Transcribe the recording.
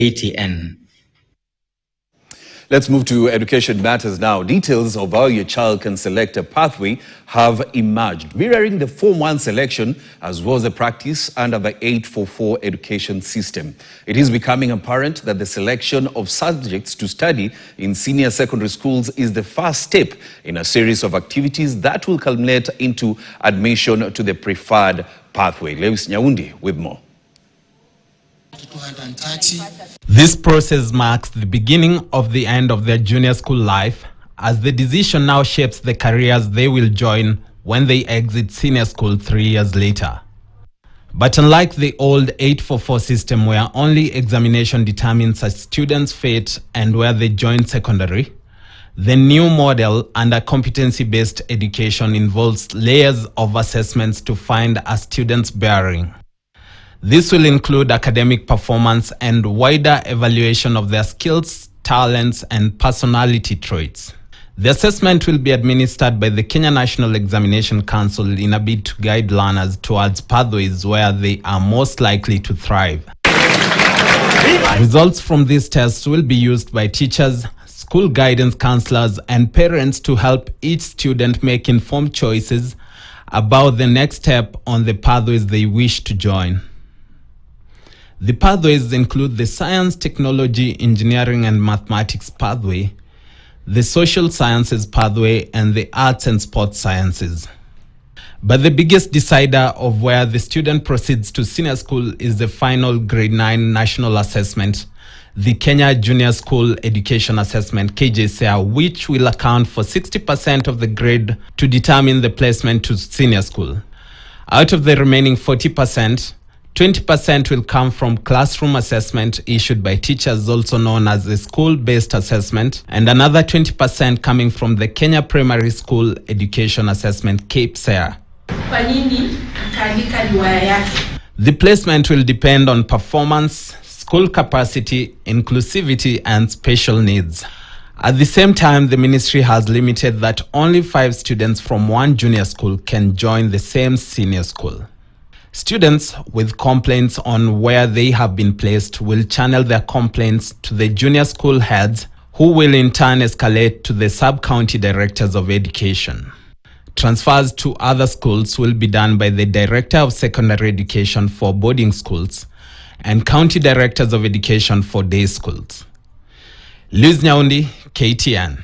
ATN. Let's move to education matters now. Details of how your child can select a pathway have emerged, mirroring the Form 1 selection as was the practice under the 844 education system. It is becoming apparent that the selection of subjects to study in senior secondary schools is the first step in a series of activities that will culminate into admission to the preferred pathway. Lewis Nyaundi with more. This process marks the beginning of the end of their junior school life, as the decision now shapes the careers they will join when they exit senior school 3 years later. But unlike the old 844 system where only examination determines a student's fate and where they join secondary, the new model under competency-based education involves layers of assessments to find a student's bearing. This will include academic performance and wider evaluation of their skills, talents, and personality traits. The assessment will be administered by the Kenya National Examination Council in a bid to guide learners towards pathways where they are most likely to thrive. Results from these tests will be used by teachers, school guidance counselors, and parents to help each student make informed choices about the next step on the pathways they wish to join. The pathways include the Science, Technology, Engineering and Mathematics pathway, the Social Sciences pathway, and the Arts and Sports Sciences. But the biggest decider of where the student proceeds to senior school is the final Grade 9 National Assessment, the Kenya Junior School Education Assessment, KJCA, which will account for 60% of the grade to determine the placement to senior school. Out of the remaining 40%, 20% will come from classroom assessment issued by teachers, also known as the school-based assessment, and another 20% coming from the Kenya Primary School Education Assessment, KPSEA. The placement will depend on performance, school capacity, inclusivity, and special needs. At the same time, the ministry has limited that only 5 students from one junior school can join the same senior school. Students with complaints on where they have been placed will channel their complaints to the junior school heads, who will in turn escalate to the sub-county directors of education. Transfers to other schools will be done by the Director of Secondary Education for boarding schools and County Directors of Education for day schools. Lewis Nyaundi, KTN.